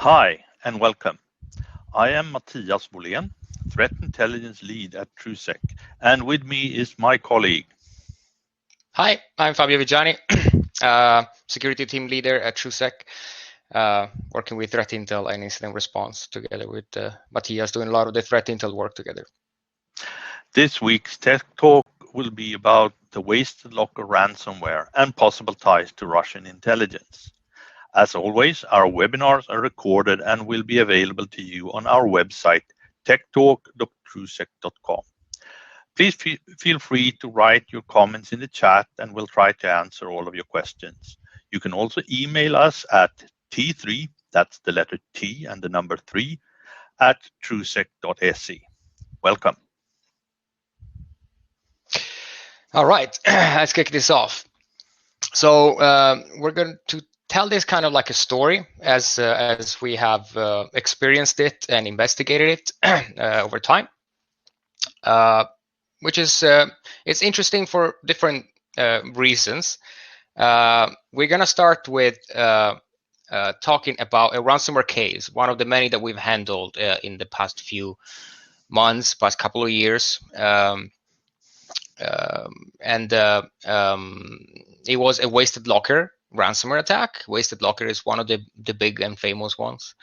Hi and welcome. I am Mattias Bolén, Threat Intelligence Lead at Truesec, and with me is my colleague. Hi, I'm Fabio Vigiani, Security Team Leader at Truesec, working with Threat Intel and Incident Response together with Mattias, doing a lot of the Threat Intel work together. This week's Tech Talk will be about the wasted locker ransomware and possible ties to Russian intelligence. As always, our webinars are recorded and will be available to you on our website, techtalk.truesec.com. Please feel free to write your comments in the chat and we'll try to answer all of your questions. You can also email us at T3, that's the letter T and the number 3, at truesec.se. Welcome. All right, let's kick this off. So we're going to tell this kind of like a story as we have experienced it and investigated it over time, which is it's interesting for different reasons. We're going to start with talking about a ransomware case, one of the many that we've handled in the past few months, past couple of years. It was a wasted locker ransomware attack. Wasted locker is one of the big and famous ones,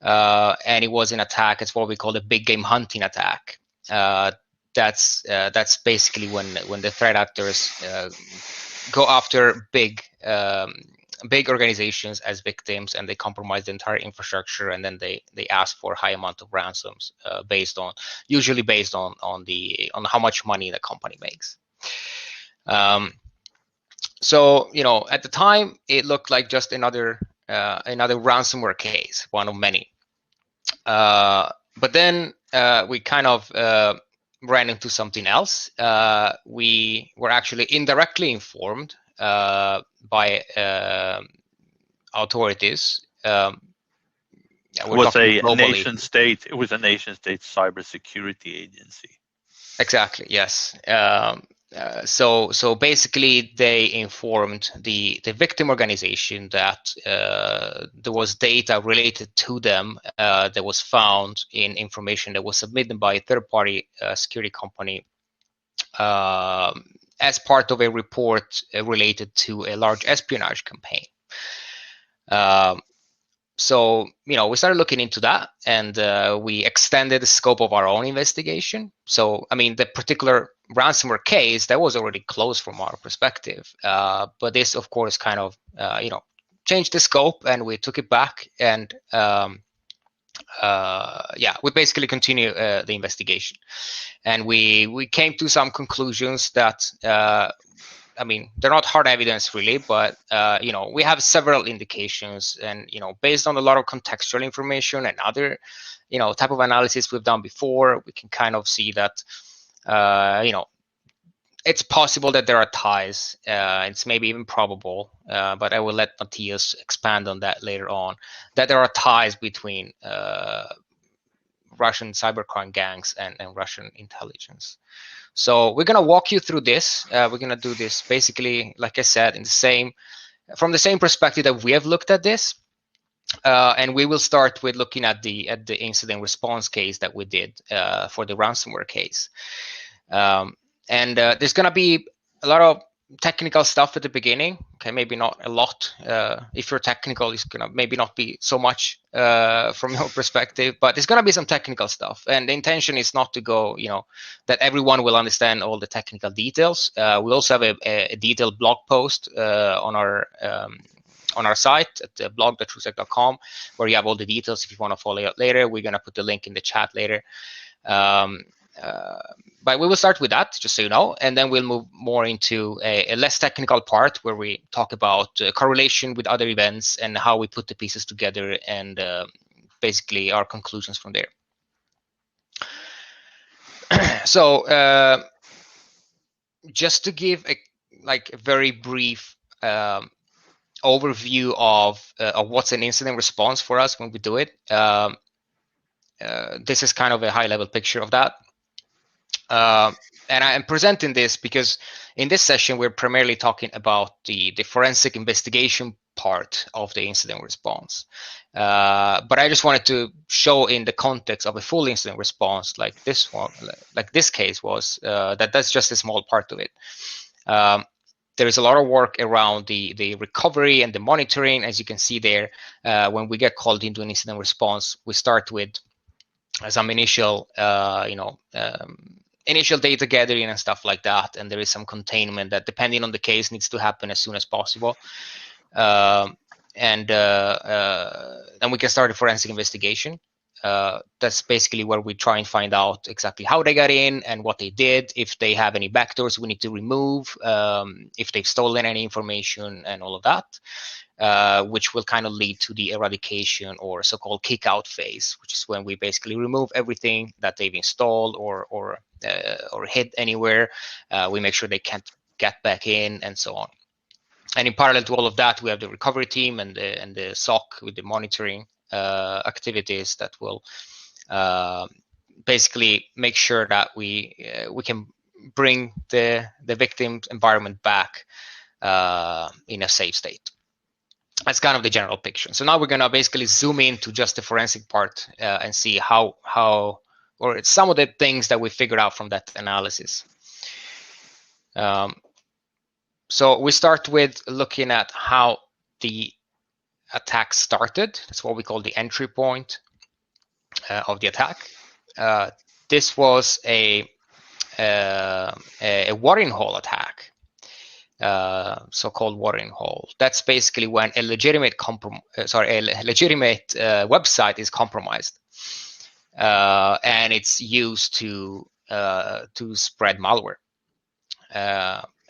and it was an attack. It's what we call a big game hunting attack. That's basically when the threat actors go after big organizations as victims, and they compromise the entire infrastructure, and then they ask for a high amount of ransoms usually based on how much money the company makes. So at the time it looked like just another ransomware case, one of many. But then we kind of ran into something else. We were actually indirectly informed by authorities. It was a nation state. It was a nation state cybersecurity agency. Exactly. Yes. So basically, they informed the victim organization that there was data related to them that was found in information that was submitted by a third-party security company as part of a report related to a large espionage campaign. So we started looking into that, and we extended the scope of our own investigation. So I mean, the particular ransomware case that was already closed from our perspective, but this, of course, kind of changed the scope, and we took it back, and we basically continue the investigation, and we came to some conclusions that I mean, they're not hard evidence really, but we have several indications, and based on a lot of contextual information and other type of analysis we've done before, we can kind of see that it's possible that there are ties. It's maybe even probable, but I will let Mattias expand on that later on, that there are ties between Russian cybercrime gangs and Russian intelligence. So we're going to walk you through this. We're going to do this basically, like I said, from the same perspective that we have looked at this. And we will start with looking at the incident response case that we did for the ransomware case. And there's going to be a lot of technical stuff at the beginning. Okay, maybe not a lot. If you're technical, it's gonna maybe not be so much from your perspective, but there's gonna be some technical stuff. And the intention is not to go, that everyone will understand all the technical details. We also have a detailed blog post on our site at blog.truesec.com, where you have all the details if you want to follow it later. We're gonna put the link in the chat later. But we will start with that, just so you know, and then we'll move more into a less technical part where we talk about correlation with other events and how we put the pieces together, and basically our conclusions from there. So just to give a very brief overview of what's an incident response for us when we do it. This is kind of a high-level picture of that. And I am presenting this because in this session, we're primarily talking about the forensic investigation part of the incident response. But I just wanted to show in the context of a full incident response, like this one, like this case was, that's just a small part of it. There is a lot of work around the recovery and the monitoring. As you can see there, when we get called into an incident response, we start with some initial, initial data gathering and stuff like that, and there is some containment that, depending on the case, needs to happen as soon as possible. And then we can start a forensic investigation. That's basically where we try and find out exactly how they got in and what they did, if they have any backdoors we need to remove, if they've stolen any information and all of that, which will kind of lead to the eradication or so-called kick-out phase, which is when we basically remove everything that they've installed or hid anywhere. We make sure they can't get back in and so on. And in parallel to all of that, we have the recovery team and the SOC with the monitoring activities that will basically make sure that we can bring the victim's environment back in a safe state. That's kind of the general picture. So now we're going to basically zoom into just the forensic part and see how or some of the things that we figured out from that analysis. So we start with looking at how the attack started. That's what we call the entry point of the attack. This was a watering hole attack, so-called watering hole. That's basically when a legitimate website is compromised, and it's used to spread malware.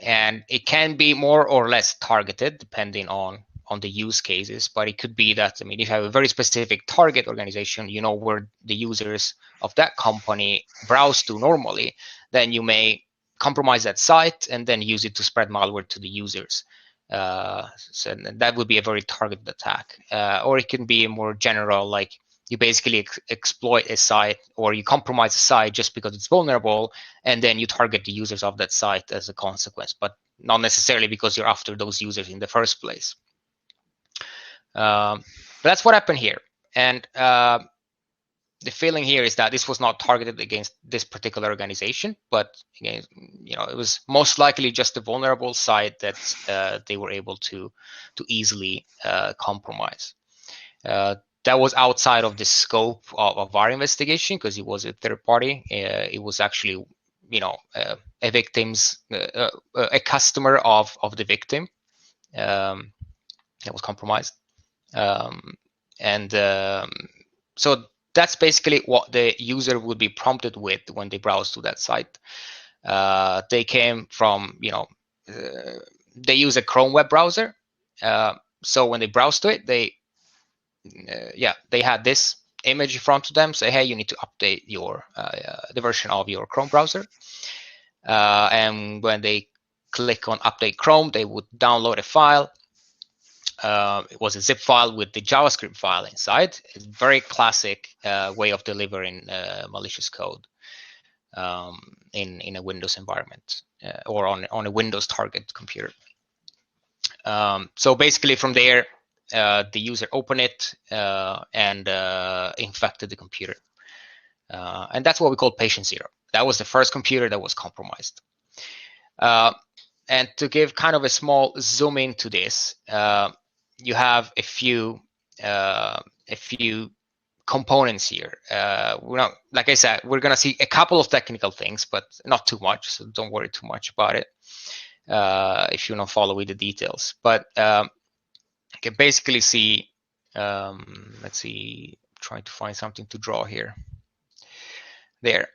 And it can be more or less targeted depending on the use cases, but it could be that, I mean, if you have a very specific target organization, you know where the users of that company browse to normally, then you may compromise that site and then use it to spread malware to the users. So that would be a very targeted attack. Or it can be more general, like you basically exploit a site or you compromise a site just because it's vulnerable, and then you target the users of that site as a consequence, but not necessarily because you're after those users in the first place. But that's what happened here. And the feeling here is that this was not targeted against this particular organization, but again, it was most likely just a vulnerable site that they were able to easily compromise. That was outside of the scope of our investigation because it was a third party. It was actually, a victim's, a customer of the victim that was compromised. So that's basically what the user would be prompted with when they browse to that site. They came from, they use a Chrome web browser. So when they browse to it, they had this image in front of them, say, hey, you need to update your the version of your Chrome browser. And when they click on update Chrome, they would download a file. It was a zip file with the JavaScript file inside. It's a very classic way of delivering malicious code in a Windows environment or on a Windows target computer. So basically from there, the user opened it and infected the computer. And that's what we call patient zero. That was the first computer that was compromised. And to give kind of a small zoom into this, you have a few components here. Like I said, we're going to see a couple of technical things, but not too much, so don't worry too much about it if you don't follow with the details. But you can basically see, let's see, trying to find something to draw here. There.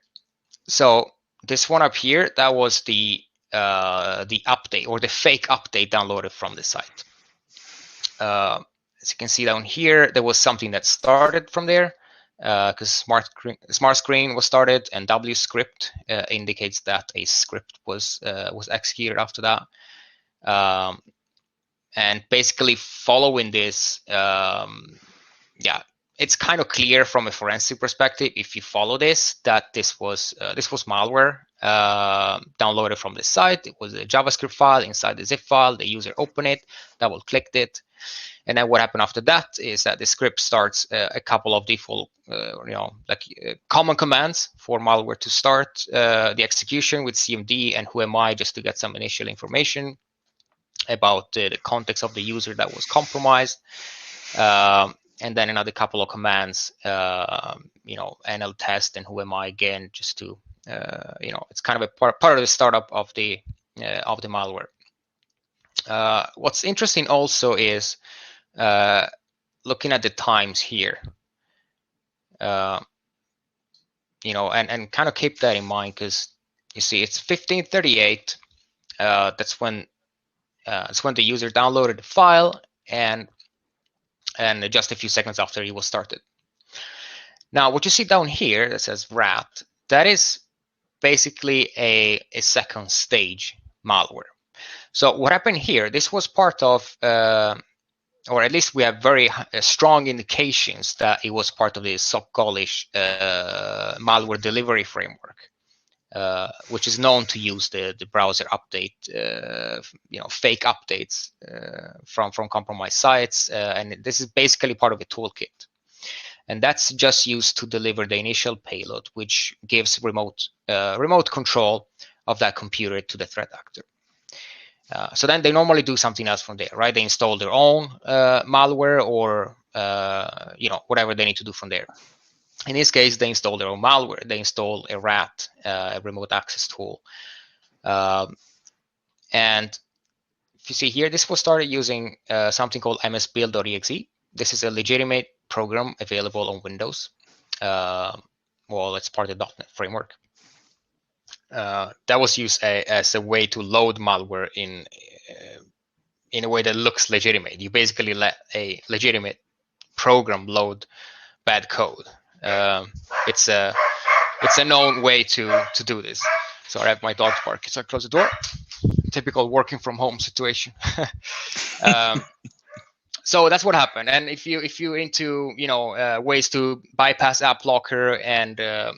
So this one up here, that was the update or the fake update downloaded from the site. As you can see down here, there was something that started from there because smart screen was started, and WScript indicates that a script was executed after that. And basically following this, it's kind of clear from a forensic perspective, if you follow this, that this was malware downloaded from the site. It was a JavaScript file inside the zip file. The user opened it, double-clicked it, and then what happened after that is that the script starts a couple of default, common commands for malware to start the execution with CMD and whoami, just to get some initial information about the context of the user that was compromised. And then another couple of commands, NL test and whoami again, just to, it's kind of a part of the startup of the malware. What's interesting also is looking at the times here, and kind of keep that in mind, because you see it's 1538. That's when the user downloaded the file, and just a few seconds after it was started. Now, what you see down here that says rat, that is basically a second stage malware. So what happened here, this was part of, or at least we have very strong indications that it was part of the SOC-Gaulish malware delivery framework, which is known to use the browser update, fake updates from compromised sites, and this is basically part of a toolkit. And that's just used to deliver the initial payload, which gives remote control of that computer to the threat actor. So then they normally do something else from there, right? They install their own malware, or whatever they need to do from there. In this case, they install their own malware. They install a RAT, a remote access tool. And if you see here, this was started using something called msbuild.exe. This is a legitimate program available on Windows. It's part of the .NET framework. That was used as a way to load malware in a way that looks legitimate. You basically let a legitimate program load bad code. It's a known way to do this. So I have my dog barking, so I close the door. Typical working from home situation. So that's what happened. And if you're into ways to bypass app blocker and that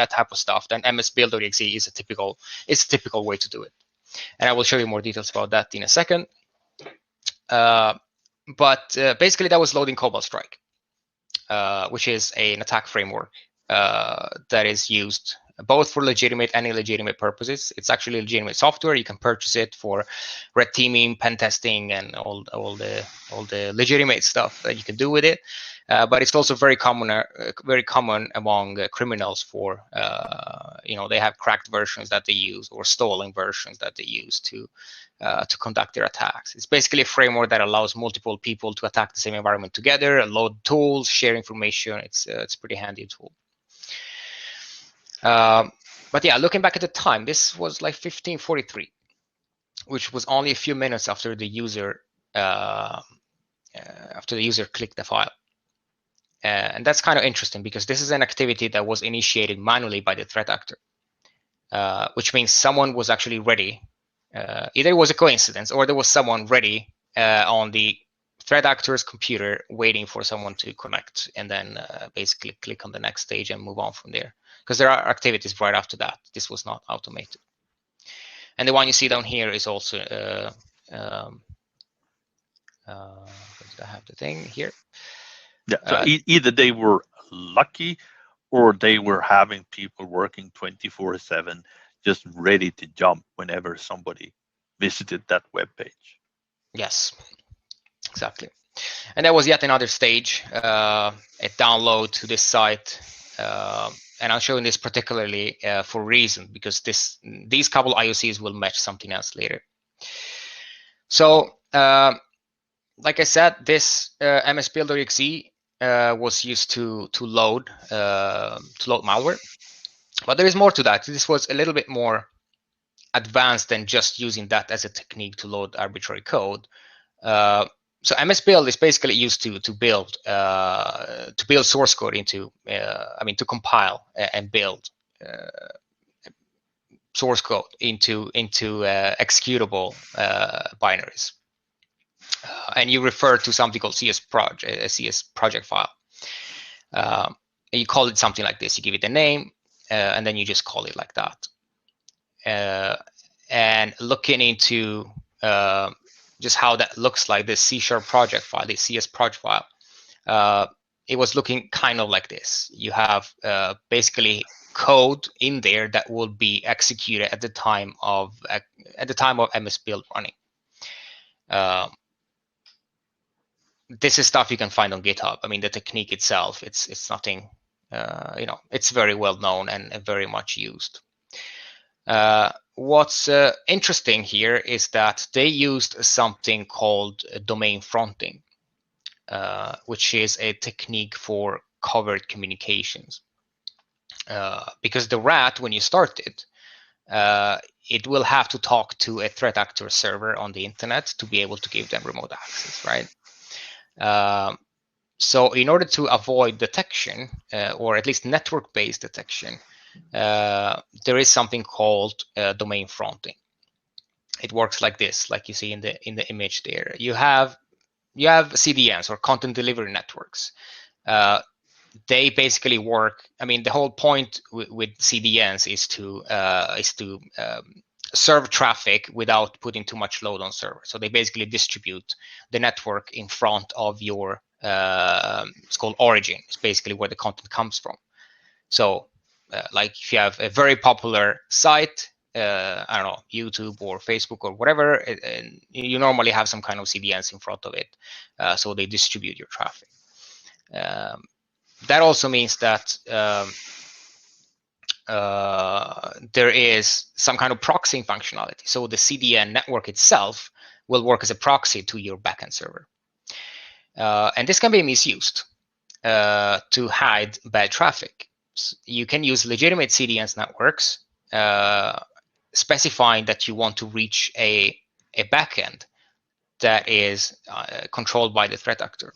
type of stuff, then msbuild.exe is a typical way to do it. And I will show you more details about that in a second. But basically, that was loading Cobalt Strike, which is an attack framework that is used both for legitimate and illegitimate purposes. It's actually legitimate software. You can purchase it for red teaming, pen testing, and all the legitimate stuff that you can do with it. But it's also very common among criminals. For they have cracked versions that they use, or stolen versions that they use to conduct their attacks. It's basically a framework that allows multiple people to attack the same environment together, load tools, share information. It's a pretty handy tool. But yeah, looking back at the time, this was like 1543, which was only a few minutes after the user clicked the file. And that's kind of interesting, because this is an activity that was initiated manually by the threat actor, which means someone was actually ready. Either it was a coincidence, or there was someone ready on the threat actor's computer waiting for someone to connect, and then basically click on the next stage and move on from there. Because there are activities right after that. This was not automated. And the one you see down here is also, did I have the thing here? Yeah, so either they were lucky, or they were having people working 24/7, just ready to jump whenever somebody visited that web page. Yes, exactly. And there was yet another stage, a download to this site. And I'm showing this particularly for a reason, because these couple IOCs will match something else later. So, like I said, this msbuild.exe was used to load malware, but there is more to that. This was a little bit more advanced than just using that as a technique to load arbitrary code. So msbuild is basically used to build source code into, to compile and build source code into executable binaries. And you refer to something called CS project file. And you call it something like this. You give it a name, and then you just call it like that. And looking into just how that looks like, this C# project file, the CS project file, it was looking kind of like this. You have basically code in there that will be executed at the time of MS build running. This is stuff you can find on GitHub. I mean, the technique itself, it's nothing, it's very well known and very much used. What's interesting here is that they used something called domain fronting, which is a technique for covert communications. Because the rat, when you start it will have to talk to a threat actor server on the internet to be able to give them remote access, right? So in order to avoid detection, or at least network-based detection, there is something called domain fronting. It works like this, like you see in the image there. You have CDNs, or content delivery networks. They basically work. I mean, the whole point with CDNs is to serve traffic without putting too much load on server. So they basically distribute the network in front of your it's called origin. It's basically where the content comes from. So like if you have a very popular site, I don't know, YouTube or Facebook or whatever, and you normally have some kind of CDNs in front of it, so they distribute your traffic. That also means that there is some kind of proxying functionality. So the CDN network itself will work as a proxy to your backend server. And this can be misused to hide bad traffic. So you can use legitimate CDNs networks, specifying that you want to reach a backend that is controlled by the threat actor.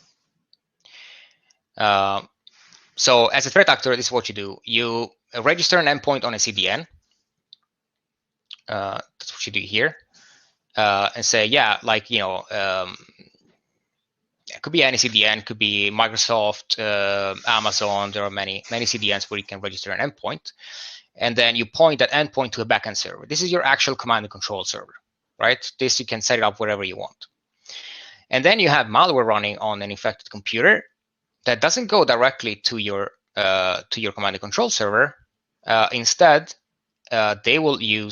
So as a threat actor, this is what you do. You register an endpoint on a CDN. That's what you do here. And say, yeah, like, it could be any CDN, could be Microsoft, Amazon. There are many CDNs where you can register an endpoint. And then you point that endpoint to a backend server. This is your actual command and control server, right? This you can set it up wherever you want. And then you have malware running on an infected computer that doesn't go directly to your command and control server. Instead, they will go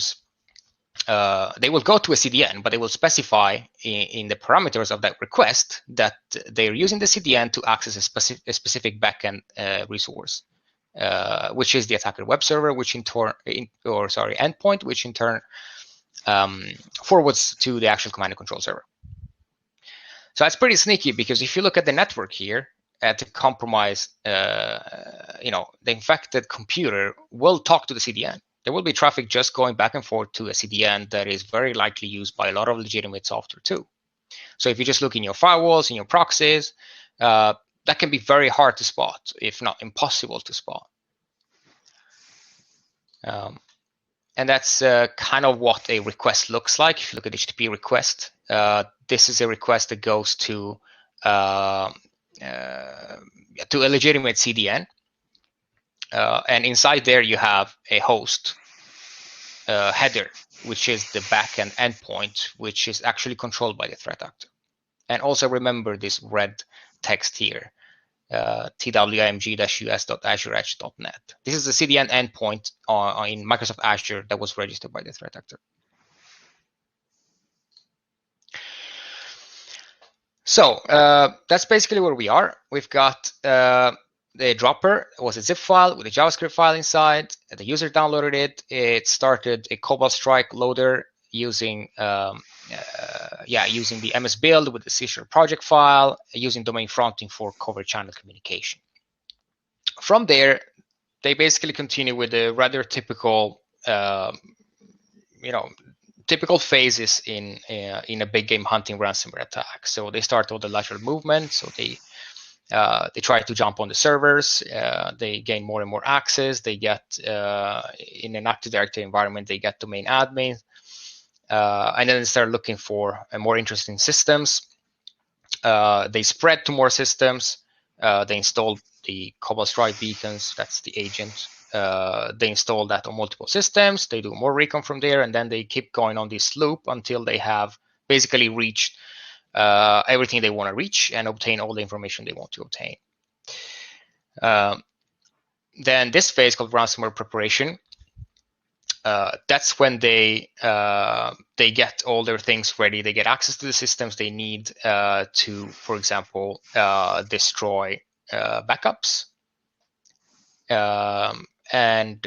to a CDN, but they will specify in the parameters of that request that they're using the CDN to access a specific backend resource, which is the attacker web server, which endpoint, which in turn forwards to the actual command and control server. So that's pretty sneaky, because if you look at the network here, at the compromised, the infected computer will talk to the CDN. There will be traffic just going back and forth to a CDN that is very likely used by a lot of legitimate software too. So if you just look in your firewalls, in your proxies, that can be very hard to spot, if not impossible to spot. And that's kind of what a request looks like. If you look at HTTP request, this is a request that goes to a legitimate CDN. And inside there you have a host header, which is the backend endpoint, which is actually controlled by the threat actor. And also remember this red text here, twimg-us.azureedge.net. This is the CDN endpoint in Microsoft Azure that was registered by the threat actor. So that's basically where we are. We've got the dropper was a zip file with a JavaScript file inside. The user downloaded it. It started a Cobalt Strike loader using using the MS build with the C# project file, using domain fronting for covert channel communication. From there, they basically continue with the rather typical, typical phases in a big game hunting ransomware attack. So they start with the lateral movement. So they try to jump on the servers. They gain more and more access. They get in an Active Directory environment, they get domain admin, and then they start looking for more interesting systems. They spread to more systems. They install the Cobalt Strike beacons. That's the agent they install that on multiple systems. They do more recon from there, and then they keep going on this loop until they have basically reached everything they want to reach and obtain all the information they want to obtain. Then this phase called ransomware preparation, that's when they get all their things ready. They get access to the systems they need to, for example, destroy backups and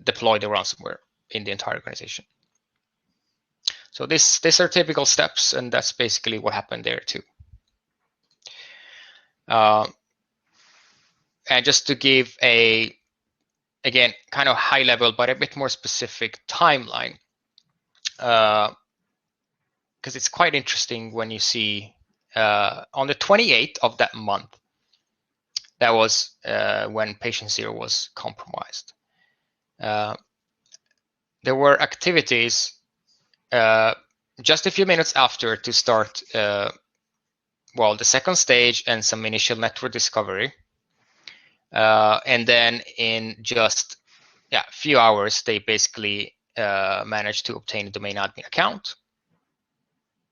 deploy the ransomware in the entire organization. So these are typical steps, and that's basically what happened there too. And just to give again, kind of high level, but a bit more specific timeline, because it's quite interesting when you see on the 28th of that month, that was when patient 0 was compromised. There were activities just a few minutes after to start, well, the second stage and some initial network discovery. And then in just a few hours, they basically managed to obtain a domain admin account.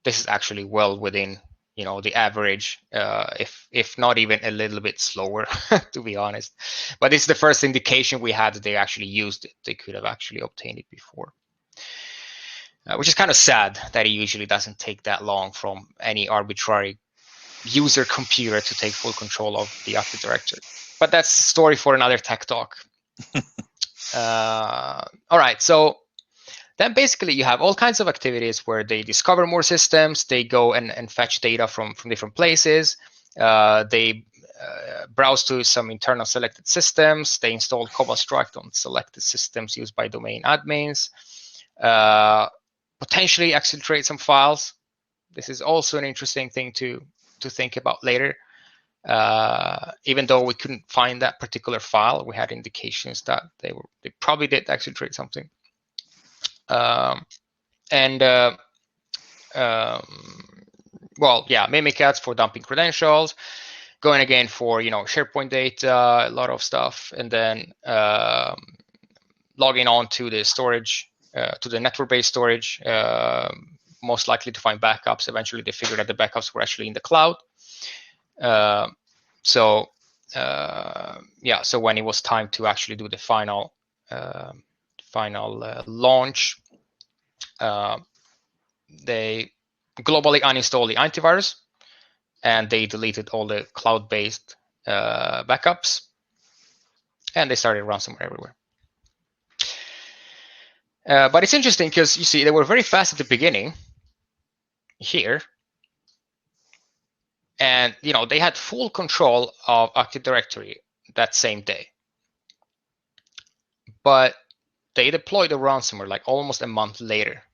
This is actually well within, the average, if not even a little bit slower, to be honest. But it's the first indication we had that they actually used it. They could have actually obtained it before. Which is kind of sad that it usually doesn't take that long from any arbitrary user computer to take full control of the Active Directory. But that's a story for another tech talk. All right, so then basically you have all kinds of activities where they discover more systems, they go and fetch data from different places, they browse to some internal selected systems, they install Cobalt Strike on selected systems used by domain admins, potentially exfiltrate some files. This is also an interesting thing to think about later. Even though we couldn't find that particular file, we had indications that they probably did exfiltrate something. Well, yeah, Mimikatz for dumping credentials, going again for SharePoint data, a lot of stuff, and then logging on to the storage, to the network-based storage, most likely to find backups. Eventually, they figured out the backups were actually in the cloud. So when it was time to actually do the final launch, they globally uninstalled the antivirus and they deleted all the cloud-based backups, and they started ransomware everywhere. But it's interesting because you see they were very fast at the beginning here. And they had full control of Active Directory that same day. But they deployed the ransomware like almost a month later.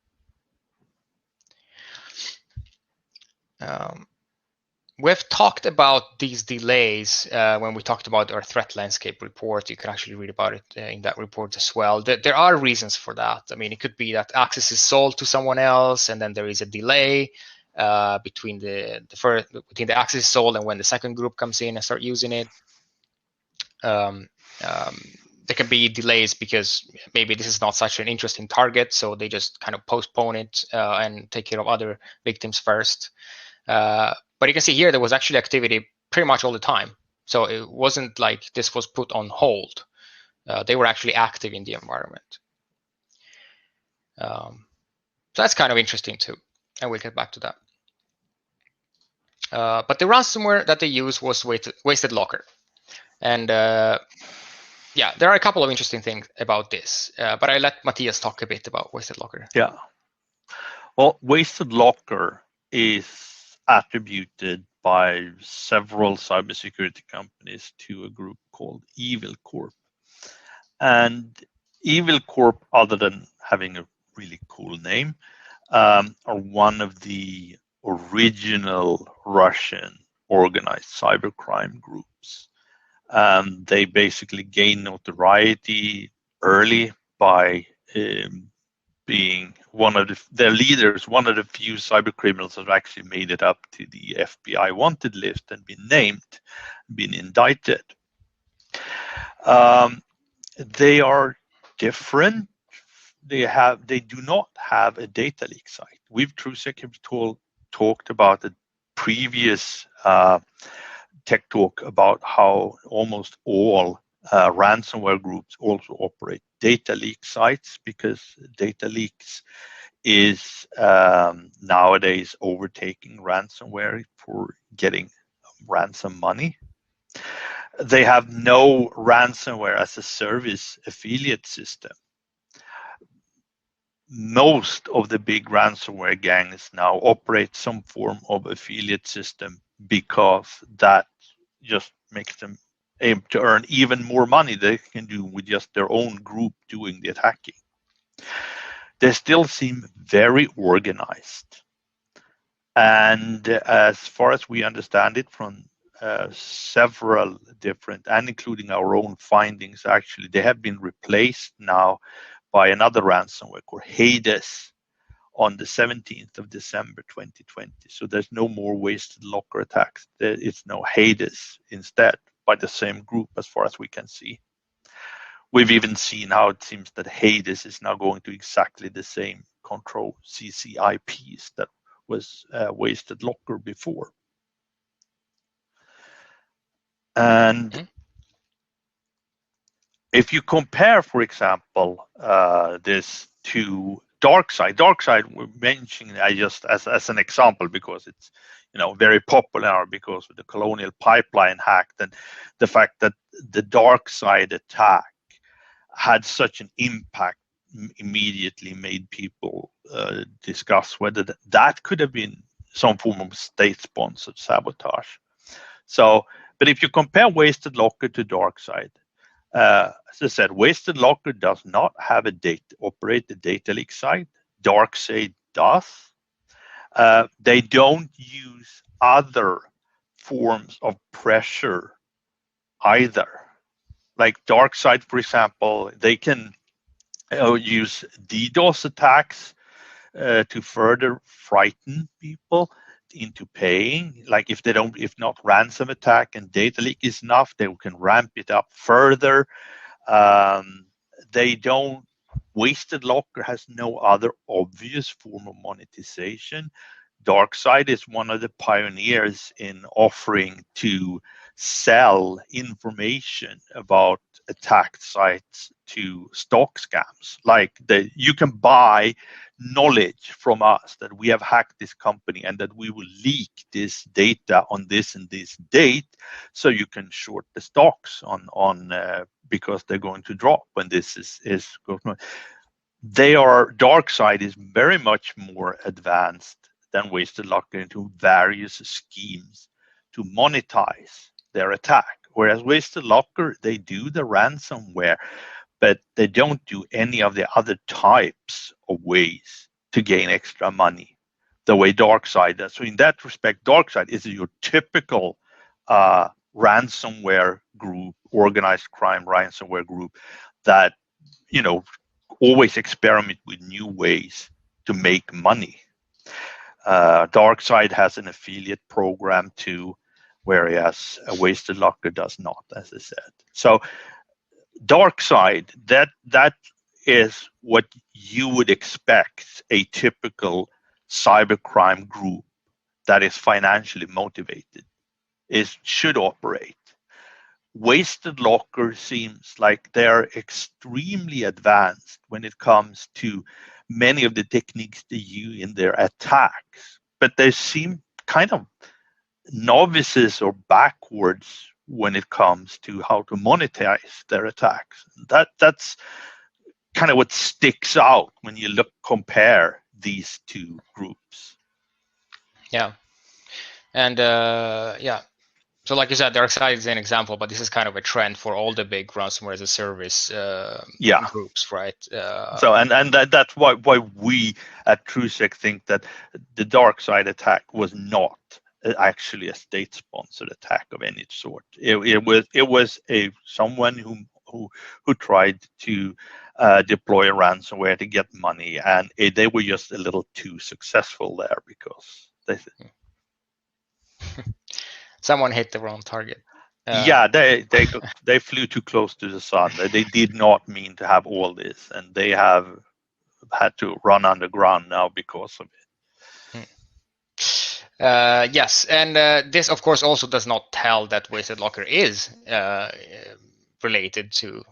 We've talked about these delays when we talked about our threat landscape report. You can actually read about it in that report as well. There are reasons for that. I mean, it could be that access is sold to someone else, and then there is a delay between the access is sold and when the second group comes in and start using it. There can be delays because maybe this is not such an interesting target, so they just kind of postpone it and take care of other victims first. But you can see here there was actually activity pretty much all the time. So it wasn't like this was put on hold. They were actually active in the environment. So that's kind of interesting too, and we'll get back to that. But the ransomware that they used was Wasted Locker. And yeah, there are a couple of interesting things about this, but I let Matthias talk a bit about Wasted Locker. Yeah. Well, Wasted Locker is attributed by several cybersecurity companies to a group called Evil Corp. And Evil Corp, other than having a really cool name, are one of the original Russian organized cybercrime groups. They basically gained notoriety early by being one of their leaders, one of the few cyber criminals that actually made it up to the FBI wanted list and been named, been indicted. They are different. They do not have a data leak site. We've Truesec have talked about the previous tech talk about how almost all ransomware groups also operate data leak sites, because data leaks is nowadays overtaking ransomware for getting ransom money. They have no ransomware as a service affiliate system. Most of the big ransomware gangs now operate some form of affiliate system, because that just makes them able to earn even more money they can do with just their own group doing the attacking. They still seem very organized. And as far as we understand it from several different, and including our own findings, actually, they have been replaced now by another ransomware called Hades on the 17th of December 2020. So there's no more wasted locker attacks. It's now Hades instead, by the same group as far as we can see. We've even seen how it seems that Hades is now going to exactly the same control CCIPs that was wasted locker before. And if you compare, for example, this to DarkSide we're mentioning just as an example, because it's very popular because of the Colonial Pipeline hack, and the fact that the DarkSide attack had such an impact immediately made people discuss whether that could have been some form of state-sponsored sabotage. So, but if you compare Wasted Locker to DarkSide, as I said, Wasted Locker does not have operate the data leak site. DarkSide does. They don't use other forms of pressure either. Like DarkSide, for example, they can use DDoS attacks to further frighten people into paying. Like if not ransom attack and data leak is enough, they can ramp it up further. They don't. Wasted Locker has no other obvious form of monetization. DarkSide is one of the pioneers in offering to sell information about attacked sites to stock scams. Like you can buy knowledge from us that we have hacked this company and that we will leak this data on this and this date, so you can short the stocks on because they're going to drop when this is going. DarkSide is very much more advanced than Wasted Locker into various schemes to monetize their attack. Whereas Wasted Locker, they do the ransomware, but they don't do any of the other types of ways to gain extra money the way DarkSide does. So in that respect, DarkSide is your typical ransomware group, organized crime ransomware group that always experiment with new ways to make money. DarkSide has an affiliate program too, whereas Wasted Locker does not, as I said. So DarkSide, that is what you would expect a typical cybercrime group that is financially motivated should operate. Wasted Locker seems like they're extremely advanced when it comes to many of the techniques they use in their attacks, but they seem kind of novices or backwards when it comes to how to monetize their attacks. That's kind of what sticks out when you compare these two groups. Yeah, and So like you said, DarkSide is an example, but this is kind of a trend for all the big ransomware as a service groups, right? So that's why we at Truesec think that the DarkSide attack was not actually a state-sponsored attack of any sort. It was someone who tried to deploy a ransomware to get money, and they were just a little too successful there because they. Someone hit the wrong target. Yeah, they flew too close to the sun. They did not mean to have all this, and they have had to run underground now because of it. Yes, and this, of course, also does not tell that Wasted Locker is related to,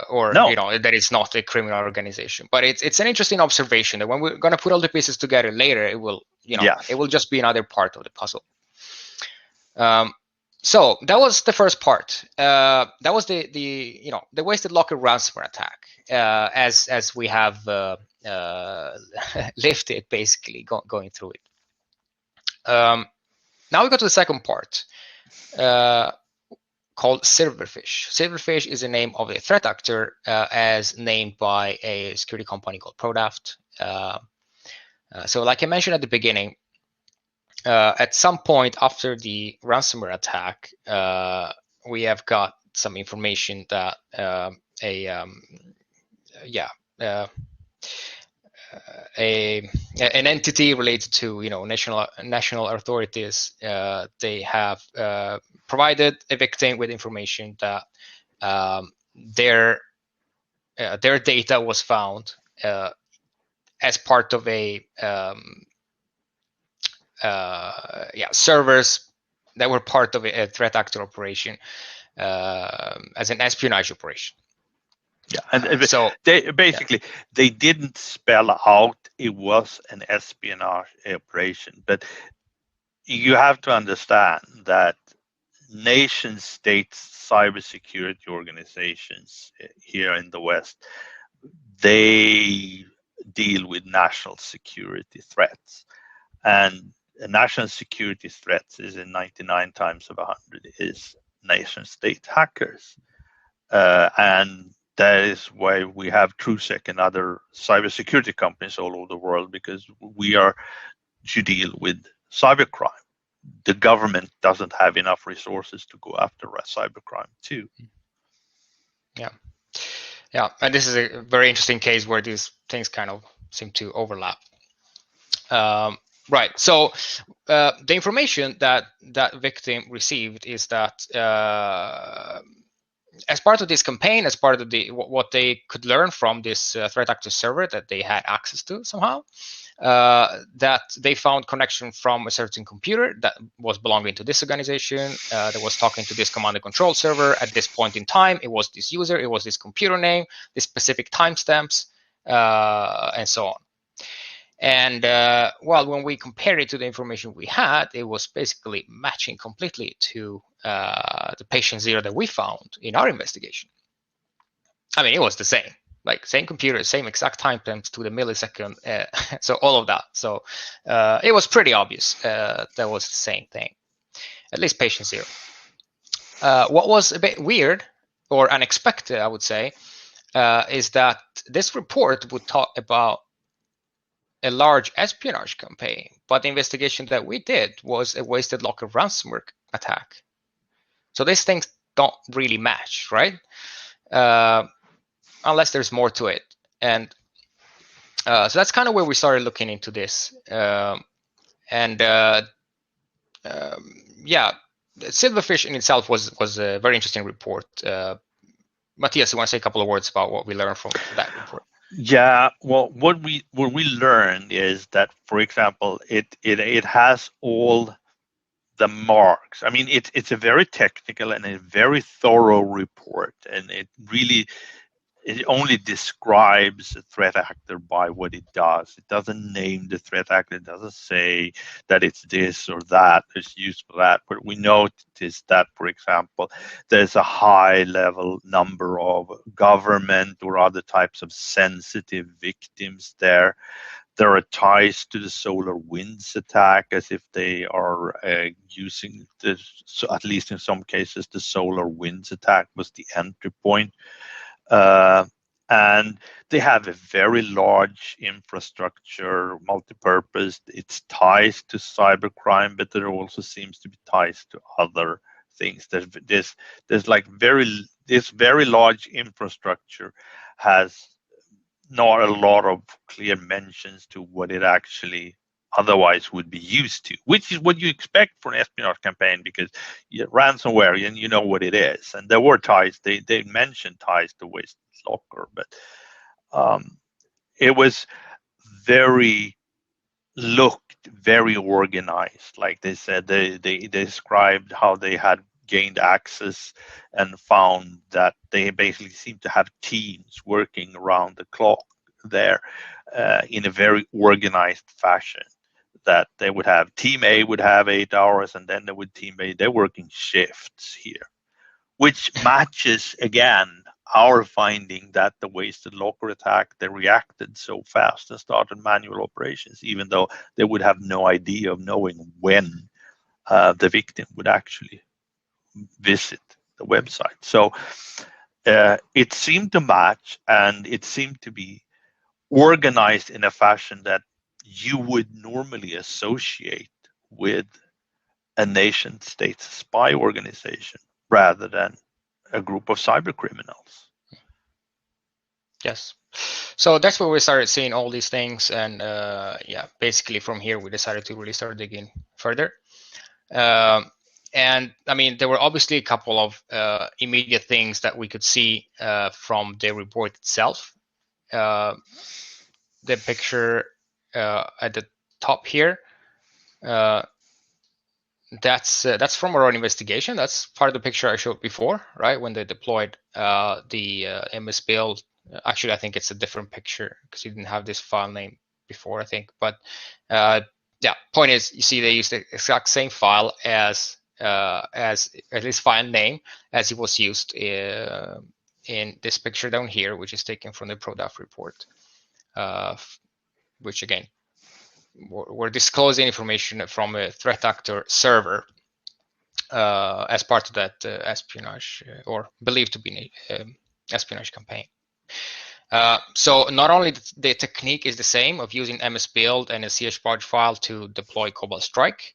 or No. that it's not a criminal organization. But it's an interesting observation that when we're going to put all the pieces together later, it will, Yes. it will just be another part of the puzzle. So that was the first part. That was the Wasted Locker ransomware attack, as we have lived it, basically going through it. Now we go to the second part, called Silverfish. Silverfish is the name of a threat actor, as named by a security company called Prodaft. So like I mentioned at the beginning, at some point after the ransomware attack, we have got some information that an entity related to national authorities, they have provided a victim with information that their data was found as part of a servers that were part of a threat actor operation, as an espionage operation. Yeah, and so they didn't spell out it was an espionage operation, but you have to understand that nation states cybersecurity organizations here in the West, they deal with national security threats, and national security threats is in 99 times of 100 is nation state hackers, and that is why we have Truesec and other cybersecurity companies all over the world, because we are to deal with cybercrime. The government doesn't have enough resources to go after cybercrime too. Yeah, and this is a very interesting case where these things kind of seem to overlap. Right. So the information that victim received is that as part of this campaign, as part of what they could learn from this threat actor server that they had access to somehow, that they found connection from a certain computer that was belonging to this organization, that was talking to this command and control server at this point in time. It was this user, it was this computer name, this specific timestamps, and so on. And when we compared it to the information we had, it was basically matching completely to the patient zero that we found in our investigation. I mean, it was the same, like same computer, same exact timestamps to the millisecond, so all of that. So it was pretty obvious that was the same thing, at least patient zero. What was a bit weird or unexpected, I would say, is that this report would talk about a large espionage campaign, but the investigation that we did was a Wasted Locker ransomware attack. So these things don't really match, right? Unless there's more to it. And so that's kind of where we started looking into this. Silverfish in itself was a very interesting report. Matthias, you want to say a couple of words about what we learned from that report? Yeah, well, what we learned is that, for example, it has all the marks. I mean, it's a very technical and a very thorough report, and it only describes a threat actor by what it does. It doesn't name the threat actor. It doesn't say that it's this or that, it's used for that. But we notice that, for example, there's a high level number of government or other types of sensitive victims there. There are ties to the SolarWinds attack, as if they are using at least in some cases, the SolarWinds attack was the entry point. And they have a very large infrastructure, multi-purpose. It's ties to cybercrime, but there also seems to be ties to other things. There's like this very large infrastructure has not a lot of clear mentions to what it actually otherwise would be used to, which is what you expect for an espionage campaign, because ransomware, and you know what it is. And there were ties, they mentioned ties to Wasted Locker, but it was looked very organized. Like they said, they described how they had gained access and found that they basically seemed to have teams working around the clock there in a very organized fashion. That they would have team A would have 8 hours, and then they would team A, they're working shifts here, which matches again our finding that the Wasted Locker attack, they reacted so fast and started manual operations, even though they would have no idea of knowing when the victim would actually visit the website. So it seemed to match, and it seemed to be organized in a fashion that you would normally associate with a nation state's spy organization rather than a group of cyber criminals. Yes. So that's where we started seeing all these things, and yeah, basically from here we decided to really start digging further. And I mean, there were obviously a couple of immediate things that we could see from the report itself. The picture at the top here, that's from our own investigation. That's part of the picture I showed before, right? When they deployed the MS build. Actually, I think it's a different picture because you didn't have this file name before, I think. But yeah, point is, you see they used the exact same file as at least file name as it was used in this picture down here, which is taken from the PRODAF report, which again, we're disclosing information from a threat actor server as part of that espionage or believed to be an espionage campaign. So not only the technique is the same of using MS build and a chbarge file to deploy Cobalt Strike,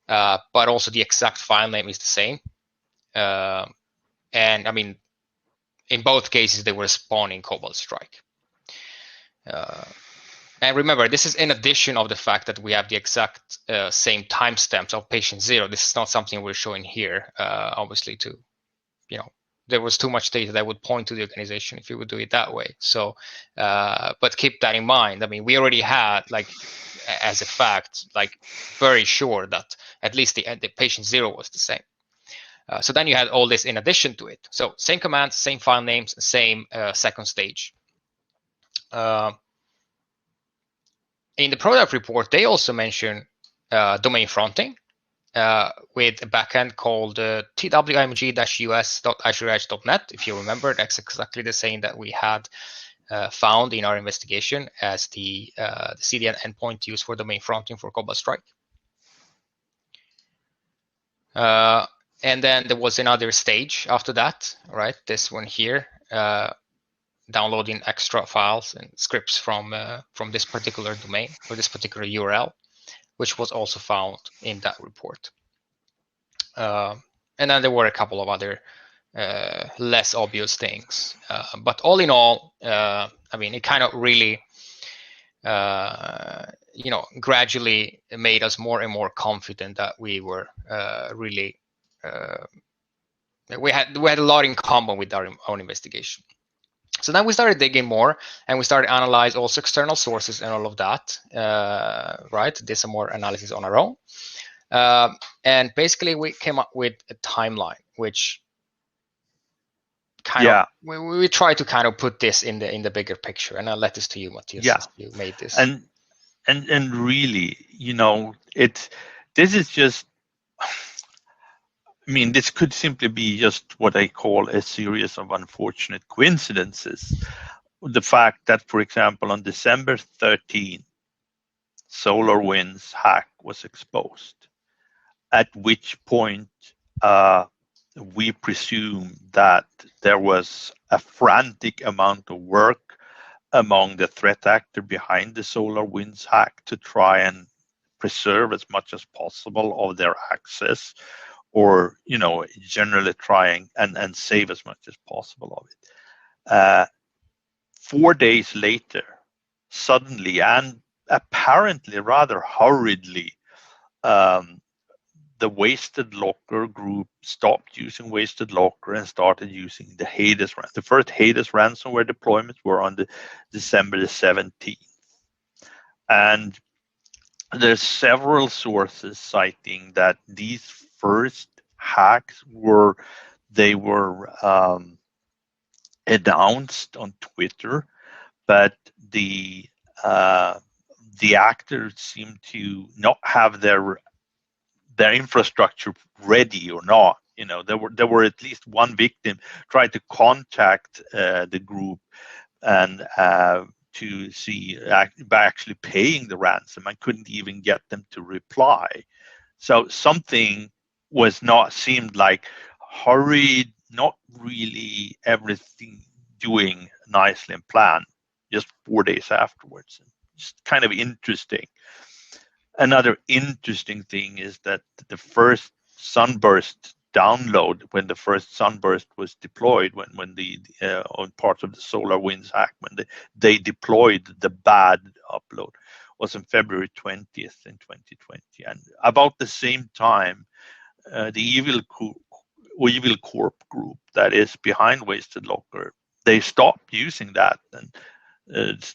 but also the exact file name is the same. And I mean, in both cases, they were spawning Cobalt Strike. And remember, this is in addition of the fact that we have the exact same timestamps of patient 0. This is not something we're showing here, obviously, to, you know, there was too much data that would point to the organization if you would do it that way. So, but keep that in mind. I mean, we already had, like, as a fact, like, very sure that at least the patient 0 was the same. So then you had all this in addition to it. So same commands, same file names, same second stage. In the PRODAF report, they also mention domain fronting with a backend called twimg-us.azureedge.net. If you remember, that's exactly the same that we had found in our investigation as the CDN endpoint used for domain fronting for Cobalt Strike. And then there was another stage after that, right? This one here, downloading extra files and scripts from this particular domain or this particular URL, which was also found in that report. And then there were a couple of other less obvious things. But all in all, I mean, it kind of really, you know, gradually made us more and more confident that we were really, we had a lot in common with our own investigation. So then we started digging more, and we started analyze also external sources and all of that, right? Did some more analysis on our own. And basically we came up with a timeline, which kind of, we try to kind of put this in the bigger picture. And I'll let this to you, Matthias, since you made this. And really, you know, this is just, I mean, this could simply be just what I call a series of unfortunate coincidences. The fact that, for example, on December 13, SolarWinds hack was exposed, at which point we presume that there was a frantic amount of work among the threat actor behind the SolarWinds hack to try and preserve as much as possible of their access, or, you know, generally trying and save as much as possible of it. 4 days later, suddenly, and apparently rather hurriedly, the Wasted Locker group stopped using Wasted Locker and started using the Hades. The first Hades ransomware deployments were on December the 17th. And there's several sources citing that these first hacks were announced on Twitter, but the actors seem to not have their infrastructure ready or not. There were at least one victim tried to contact the group and to see by actually paying the ransom. I couldn't even get them to reply. So something seemed like hurried, not really everything doing nicely and planned just 4 days afterwards. Just kind of interesting. Another interesting thing is that the first Sunburst download, when the first Sunburst was deployed, when the on parts of the SolarWinds hack, when they deployed the bad upload, was on February 20th in 2020. And about the same time, the Evil Corp group that is behind Wasted Locker, they stopped using that and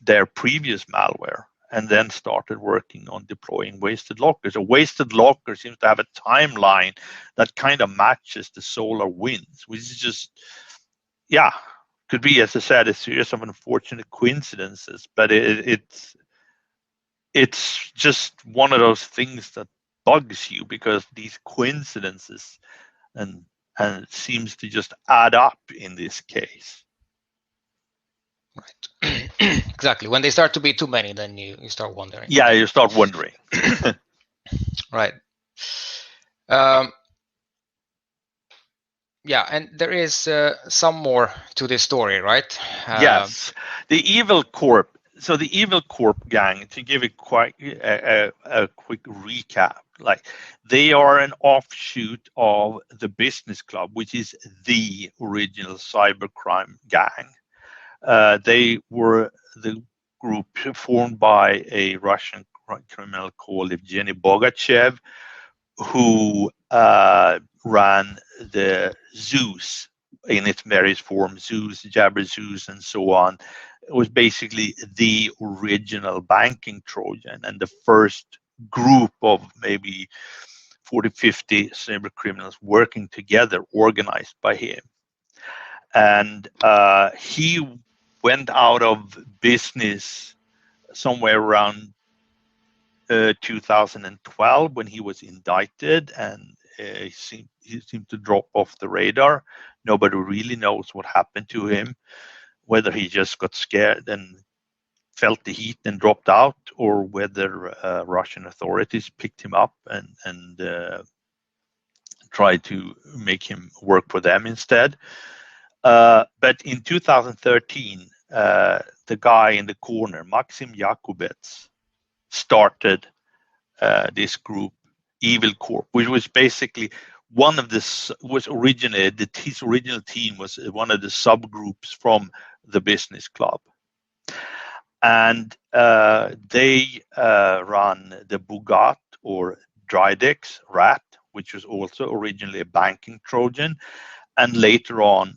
their previous malware, and then started working on deploying Wasted Locker. So Wasted Locker seems to have a timeline that kind of matches the SolarWinds, which is just, could be, as I said, a series of unfortunate coincidences, but it's just one of those things that bugs you, because these coincidences and it seems to just add up in this case. Right. Exactly. When they start to be too many, then you start wondering. Yeah, you start wondering. Right. Yeah, and there is some more to this story, right? Yes, the Evil Corp. So the Evil Corp gang, to give it quite a quick recap, like they are an offshoot of the Business Club, which is the original cybercrime gang. They were the group formed by a Russian criminal called Evgeny Bogachev, who ran the Zeus in its various forms, Zeus, Jabber Zeus, and so on. It was basically the original banking Trojan and the first group of maybe 40, 50 cyber criminals working together, organized by him. And he went out of business somewhere around 2012 when he was indicted, and he seemed to drop off the radar. Nobody really knows what happened to him, whether he just got scared and felt the heat and dropped out, or whether Russian authorities picked him up and tried to make him work for them instead. But in 2013, the guy in the corner, Maxim Yakubets, started this group, Evil Corp, which was basically one of his original team was one of the subgroups from the Business Club. And they run the Bugat or Dridex rat, which was also originally a banking Trojan, and later on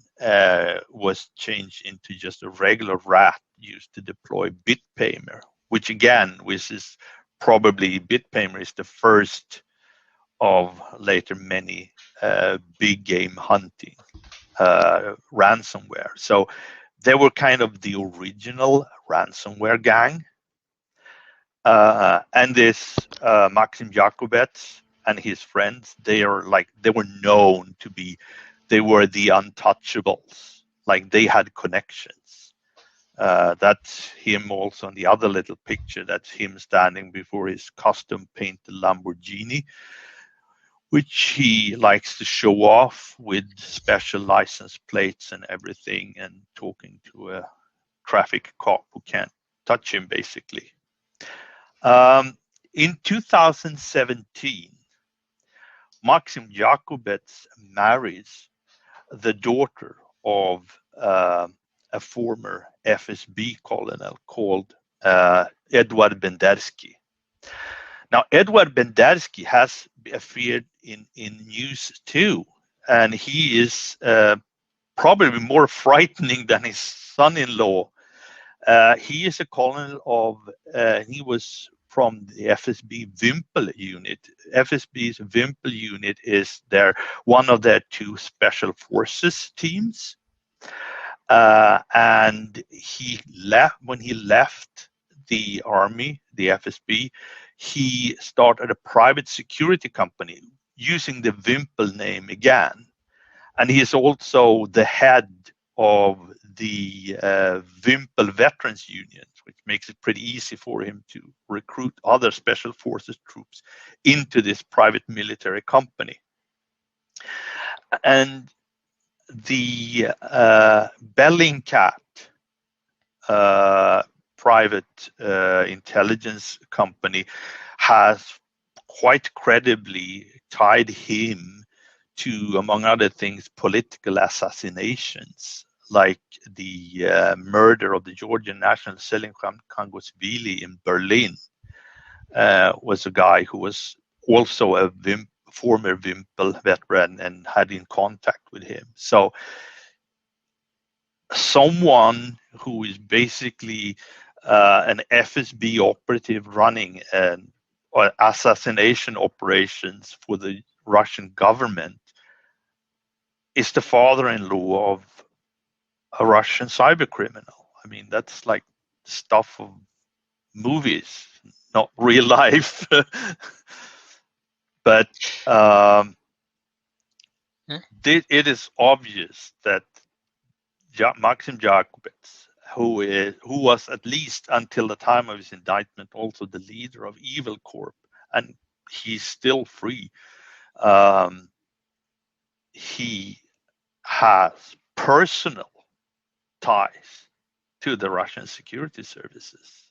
was changed into just a regular rat used to deploy BitPaymer, which again, which is probably BitPaymer is the first of later many big game hunting ransomware. So they were kind of the original ransomware gang. And this Maxim Jakubets and his friends, they were known to be, they were the untouchables. Like they had connections. That's him also on the other little picture. That's him standing before his custom painted Lamborghini, which he likes to show off with special license plates and everything, and talking to a traffic cop who can't touch him, basically. In 2017, Maxim Jakubets marries the daughter of a former FSB colonel called Edward Bendersky. Now, Edward Bendersky has appeared in news too, and he is probably more frightening than his son-in-law. He is a colonel of, he was from the FSB Wimpel unit. FSB's Wimpel unit is one of their two special forces teams. And when he left the army, the FSB, he started a private security company using the Wimpel name again. And he is also the head of the Wimpel Veterans Union, which makes it pretty easy for him to recruit other special forces troops into this private military company. And the Bellingcat private intelligence company has quite credibly tied him to, among other things, political assassinations, like the murder of the Georgian national Selim Kangosvili in Berlin. Was a guy who was also a former Wimpel veteran and had in contact with him. So someone who is basically an FSB operative running an assassination operations for the Russian government is the father-in-law of a Russian cyber criminal. I mean, that's like stuff of movies, not real life. But it is obvious that Maxim Jakubets, who was at least until the time of his indictment also the leader of Evil Corp, and he's still free, he has personal ties to the Russian security services.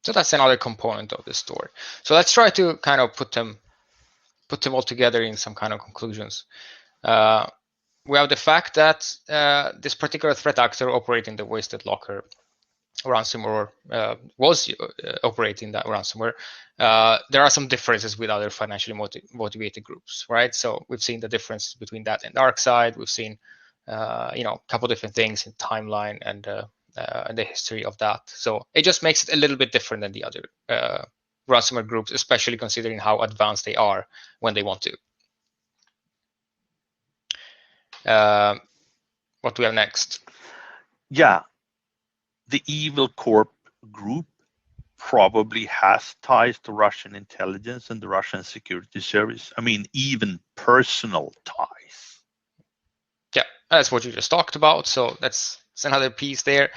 So that's another component of the story. So let's try to kind of put them all together in some kind of conclusions. We have the fact that this particular threat actor operating the Wasted Locker ransomware was operating that ransomware. There are some differences with other financially motivated groups, right? So we've seen the difference between that and DarkSide. We've seen a couple different things in timeline and the history of that. So it just makes it a little bit different than the other ransomware groups, especially considering how advanced they are when they want to. What do we have next? Yeah, the Evil Corp group probably has ties to Russian intelligence and the Russian security service. I mean, even personal ties. Yeah, that's what you just talked about. So that's another piece there.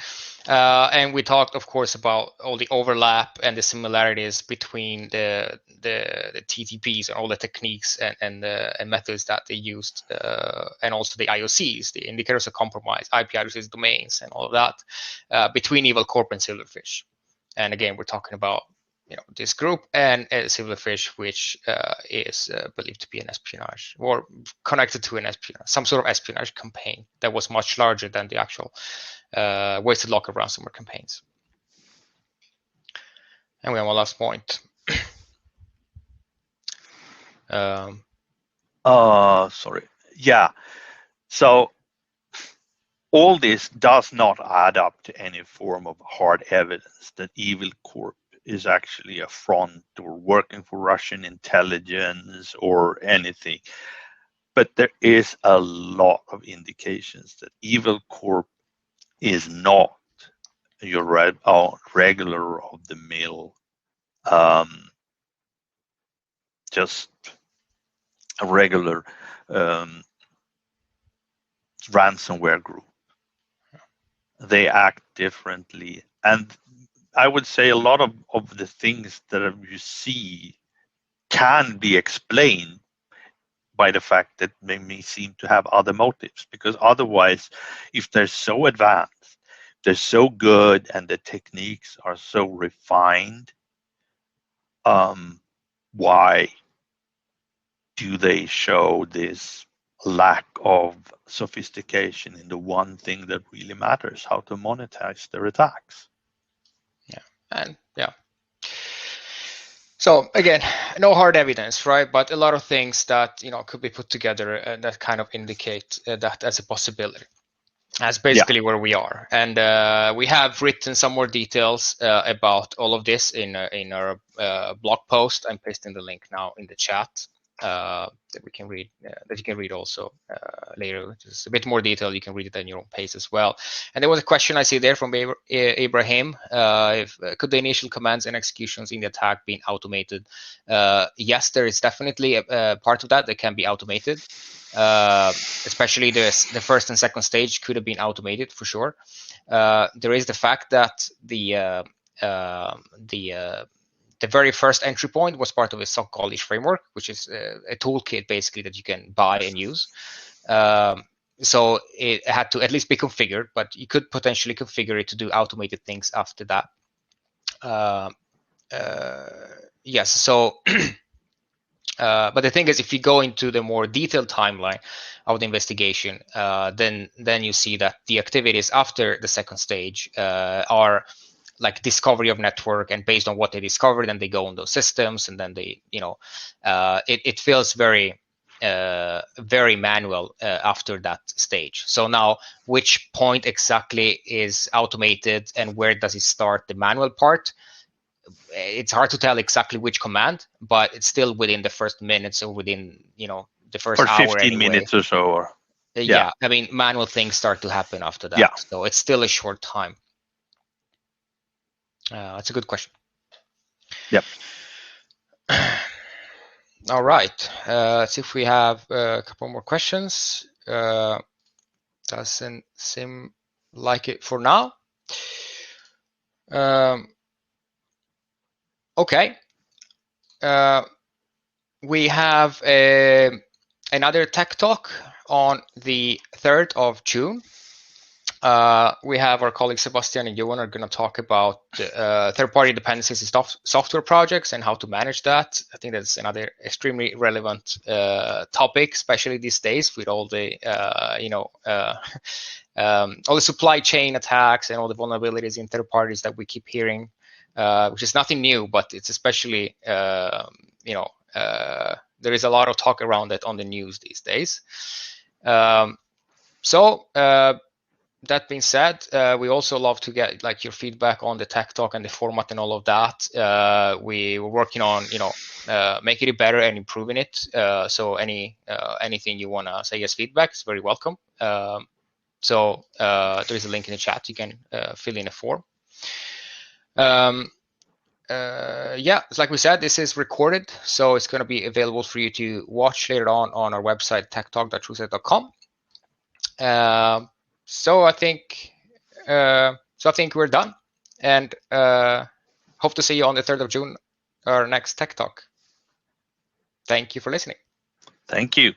And we talked, of course, about all the overlap and the similarities between the TTPs and all the techniques and methods that they used, and also the IOCs, the indicators of compromise, IP addresses, domains, and all of that between Evil Corp and Silverfish. And again, we're talking about this group and Silverfish, which is believed to be an espionage or connected to an espionage, some sort of espionage campaign that was much larger than the actual Wasted Locker ransomware campaigns. And we have one last point. Sorry. Yeah. So all this does not add up to any form of hard evidence that Evil Corp is actually a front or working for Russian intelligence or anything. But there is a lot of indications that Evil Corp is not your regular of the mill, just a regular ransomware group. They act differently, and I would say a lot of the things that you see can be explained by the fact that they may seem to have other motives, because otherwise, if they're so advanced, they're so good, and the techniques are so refined, why do they show this lack of sophistication in the one thing that really matters, how to monetize their attacks. And so again, no hard evidence, right? But a lot of things that could be put together and that kind of indicate that as a possibility. That's basically where we are, and we have written some more details about all of this in our blog post. I'm pasting the link now in the chat that we can read, that you can read also later. Just a bit more detail. You can read it at your own pace as well. And there was a question I see there from Ibrahim. Could the initial commands and executions in the attack be automated? Yes, there is definitely a part of that can be automated. Especially the first and second stage could have been automated for sure. There is the fact that the very first entry point was part of a SOC college framework, which is a toolkit basically that you can buy and use. So it had to at least be configured, but you could potentially configure it to do automated things after that. Yes, so but the thing is, if you go into the more detailed timeline of the investigation, then you see that the activities after the second stage are like discovery of network, and based on what they discovered, then they go on those systems, and then they, it feels very manual after that stage. So now, which point exactly is automated, and where does it start the manual part? It's hard to tell exactly which command, but it's still within the first minutes or within the first hour 15 anyway. minutes or so. Or yeah, I mean, manual things start to happen after that, so it's still a short time. That's a good question. Yep. All right, let's see if we have a couple more questions. Doesn't seem like it for now. Okay, we have another tech talk on the 3rd of June. We have our colleagues Sebastian and Johan are going to talk about third-party dependencies in software projects and how to manage that. I think that's another extremely relevant topic, especially these days with all the all the supply chain attacks and all the vulnerabilities in third parties that we keep hearing. Which is nothing new, but it's especially, there is a lot of talk around it on the news these days. So that being said, we also love to get like your feedback on the tech talk and the format and all of that. We were working on, making it better and improving it. So anything you want to say as feedback is very welcome. So there is a link in the chat. You can fill in a form. Yeah, it's like we said, this is recorded, so it's going to be available for you to watch later on our website, techtalk.truesec.com. So I think we're done, and hope to see you on the 3rd of June, our next Tech Talk. Thank you for listening. Thank you.